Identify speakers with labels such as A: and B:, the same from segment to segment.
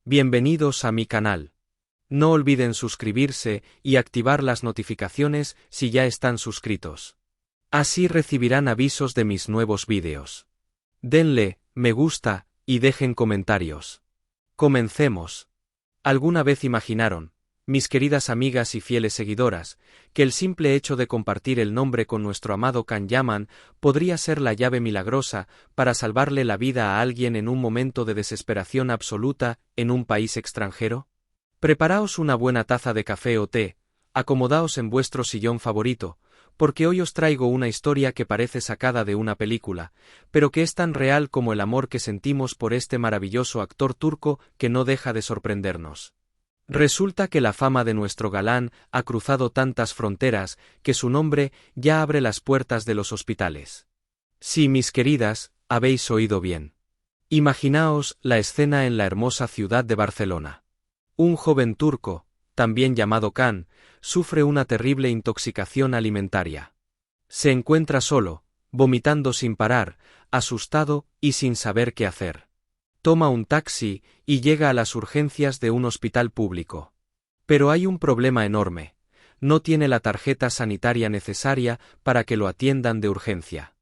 A: Bienvenidos a mi canal. No olviden suscribirse y activar las notificaciones si ya están suscritos. Así recibirán avisos de mis nuevos vídeos. Denle me gusta y dejen comentarios. Comencemos. ¿Alguna vez imaginaron, mis queridas amigas y fieles seguidoras, que el simple hecho de compartir el nombre con nuestro amado Can Yaman podría ser la llave milagrosa para salvarle la vida a alguien en un momento de desesperación absoluta en un país extranjero? Preparaos una buena taza de café o té, acomodaos en vuestro sillón favorito, porque hoy os traigo una historia que parece sacada de una película, pero que es tan real como el amor que sentimos por este maravilloso actor turco que no deja de sorprendernos. Resulta que la fama de nuestro galán ha cruzado tantas fronteras que su nombre ya abre las puertas de los hospitales. Sí, mis queridas, habéis oído bien. Imaginaos la escena en la hermosa ciudad de Barcelona. Un joven turco, también llamado Can, sufre una terrible intoxicación alimentaria. Se encuentra solo, vomitando sin parar, asustado y sin saber qué hacer. Toma un taxi y llega a las urgencias de un hospital público. Pero hay un problema enorme: no tiene la tarjeta sanitaria necesaria para que lo atiendan de urgencia.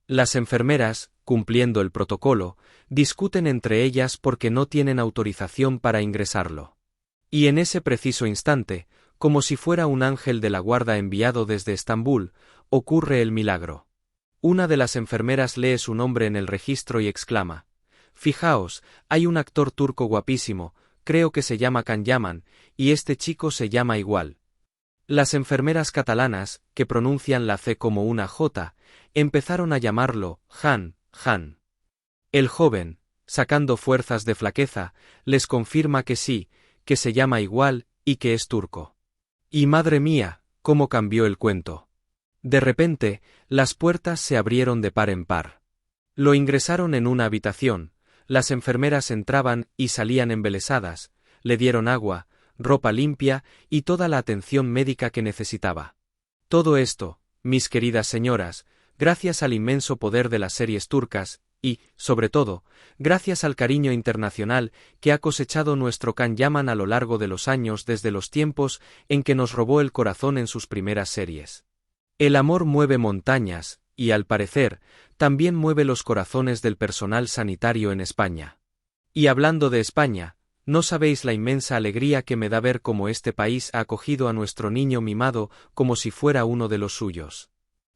A: Las enfermeras, cumpliendo el protocolo, discuten entre ellas porque no tienen autorización para ingresarlo. Y en ese preciso instante, como si fuera un ángel de la guarda enviado desde Estambul, ocurre el milagro. Una de las enfermeras lee su nombre en el registro y exclama: «Fijaos, hay un actor turco guapísimo, creo que se llama Can Yaman, y este chico se llama igual». Las enfermeras catalanas, que pronuncian la C como una J, empezaron a llamarlo Han. El joven, sacando fuerzas de flaqueza, les confirma que sí, que se llama igual y que es turco. Y madre mía, cómo cambió el cuento. De repente, las puertas se abrieron de par en par. Lo ingresaron en una habitación. Las enfermeras entraban y salían embelesadas, le dieron agua, ropa limpia y toda la atención médica que necesitaba. Todo esto, mis queridas señoras, gracias al inmenso poder de las series turcas y, sobre todo, gracias al cariño internacional que ha cosechado nuestro Can Yaman a lo largo de los años desde los tiempos en que nos robó el corazón en sus primeras series. El amor mueve montañas, y al parecer, también mueve los corazones del personal sanitario en España. Y hablando de España, no sabéis la inmensa alegría que me da ver cómo este país ha acogido a nuestro niño mimado como si fuera uno de los suyos.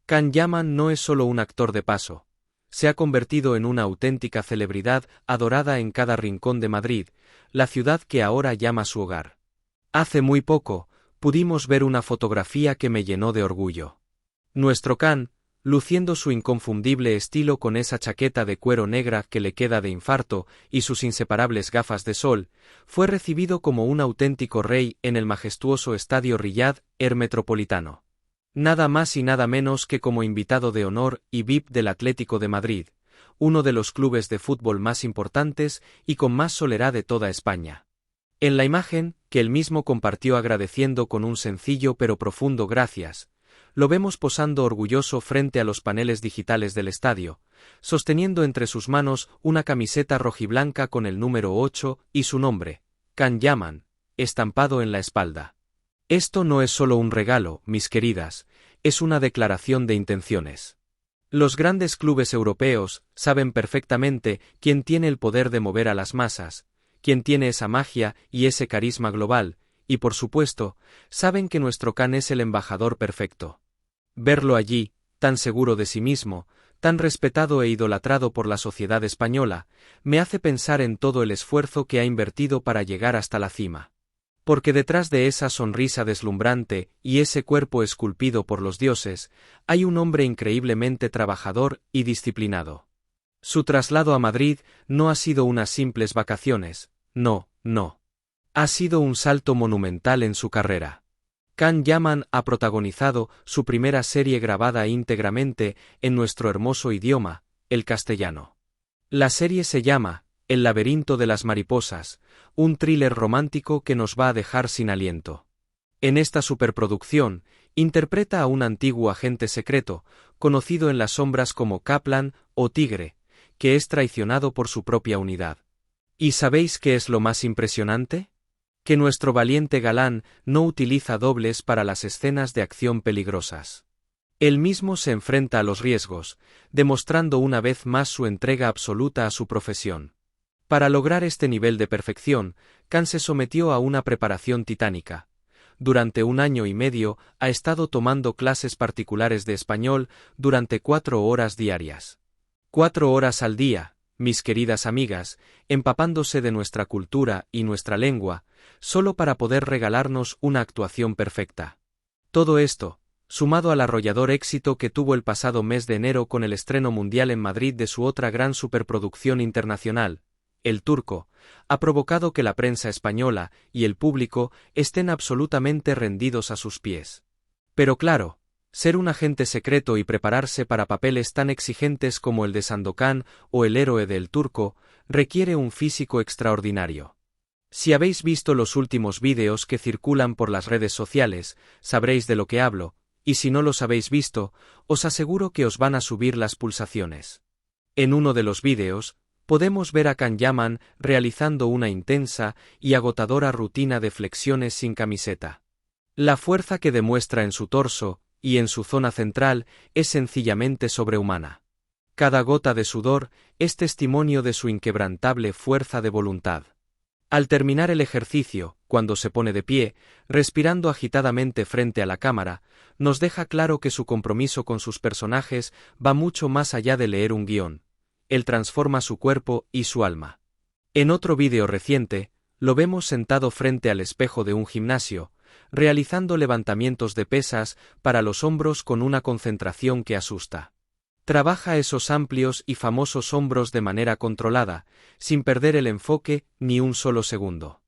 A: Can Yaman no es solo un actor de paso. Se ha convertido en una auténtica celebridad adorada en cada rincón de Madrid, la ciudad que ahora llama su hogar. Hace muy poco, pudimos ver una fotografía que me llenó de orgullo. Nuestro Can, luciendo su inconfundible estilo con esa chaqueta de cuero negra que le queda de infarto y sus inseparables gafas de sol, fue recibido como un auténtico rey en el majestuoso estadio Riyad Air Metropolitano. Nada más y nada menos que como invitado de honor y VIP del Atlético de Madrid, uno de los clubes de fútbol más importantes y con más solera de toda España. En la imagen, que él mismo compartió agradeciendo con un sencillo pero profundo gracias, lo vemos posando orgulloso frente a los paneles digitales del estadio, sosteniendo entre sus manos una camiseta rojiblanca con el número 8 y su nombre, Can Yaman, estampado en la espalda. Esto no es solo un regalo, mis queridas, es una declaración de intenciones. Los grandes clubes europeos saben perfectamente quién tiene el poder de mover a las masas, quién tiene esa magia y ese carisma global, y por supuesto, saben que nuestro Can es el embajador perfecto. Verlo allí, tan seguro de sí mismo, tan respetado e idolatrado por la sociedad española, me hace pensar en todo el esfuerzo que ha invertido para llegar hasta la cima. Porque detrás de esa sonrisa deslumbrante y ese cuerpo esculpido por los dioses, hay un hombre increíblemente trabajador y disciplinado. Su traslado a Madrid no ha sido unas simples vacaciones, no. Ha sido un salto monumental en su carrera. Can Yaman ha protagonizado su primera serie grabada íntegramente en nuestro hermoso idioma, el castellano. La serie se llama El laberinto de las mariposas, un thriller romántico que nos va a dejar sin aliento. En esta superproducción, interpreta a un antiguo agente secreto, conocido en las sombras como Kaplan o Tigre, que es traicionado por su propia unidad. ¿Y sabéis qué es lo más impresionante? Que nuestro valiente galán no utiliza dobles para las escenas de acción peligrosas. Él mismo se enfrenta a los riesgos, demostrando una vez más su entrega absoluta a su profesión. Para lograr este nivel de perfección, Khan se sometió a una preparación titánica. Durante 1 año y medio ha estado tomando clases particulares de español durante 4 horas diarias. 4 horas al día, mis queridas amigas, empapándose de nuestra cultura y nuestra lengua, solo para poder regalarnos una actuación perfecta. Todo esto, sumado al arrollador éxito que tuvo el pasado mes de enero con el estreno mundial en Madrid de su otra gran superproducción internacional, El Turco, ha provocado que la prensa española y el público estén absolutamente rendidos a sus pies. Pero claro, ser un agente secreto y prepararse para papeles tan exigentes como el de Sandokan o el héroe de El Turco, requiere un físico extraordinario. Si habéis visto los últimos vídeos que circulan por las redes sociales, sabréis de lo que hablo, y si no los habéis visto, os aseguro que os van a subir las pulsaciones. En uno de los vídeos, podemos ver a Khan Yaman realizando una intensa y agotadora rutina de flexiones sin camiseta. La fuerza que demuestra en su torso y en su zona central es sencillamente sobrehumana. Cada gota de sudor es testimonio de su inquebrantable fuerza de voluntad. Al terminar el ejercicio, cuando se pone de pie, respirando agitadamente frente a la cámara, nos deja claro que su compromiso con sus personajes va mucho más allá de leer un guión. Él transforma su cuerpo y su alma. En otro vídeo reciente, lo vemos sentado frente al espejo de un gimnasio, realizando levantamientos de pesas para los hombros con una concentración que asusta. Trabaja esos amplios y famosos hombros de manera controlada, sin perder el enfoque ni un solo segundo.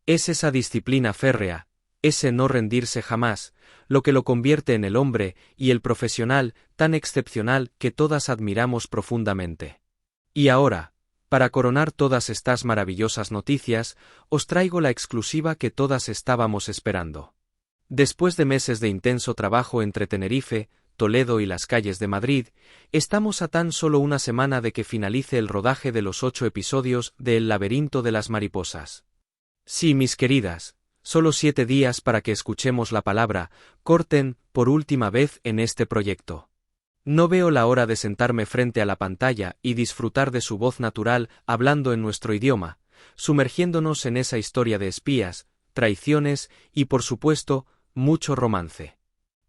A: Es esa disciplina férrea, ese no rendirse jamás, lo que lo convierte en el hombre y el profesional tan excepcional que todas admiramos profundamente. Y ahora, para coronar todas estas maravillosas noticias, os traigo la exclusiva que todas estábamos esperando. Después de meses de intenso trabajo entre Tenerife, Toledo y las calles de Madrid, estamos a tan solo una semana de que finalice el rodaje de los 8 episodios de El laberinto de las mariposas. Sí, mis queridas, solo 7 días para que escuchemos la palabra corten por última vez en este proyecto. No veo la hora de sentarme frente a la pantalla y disfrutar de su voz natural hablando en nuestro idioma, sumergiéndonos en esa historia de espías, traiciones y, por supuesto, mucho romance.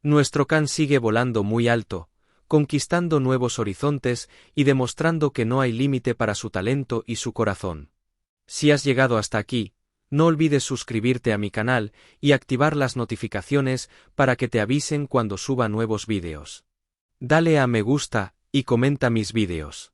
A: Nuestro Khan sigue volando muy alto, conquistando nuevos horizontes y demostrando que no hay límite para su talento y su corazón. Si has llegado hasta aquí, no olvides suscribirte a mi canal y activar las notificaciones para que te avisen cuando suba nuevos vídeos. Dale a me gusta y comenta mis vídeos.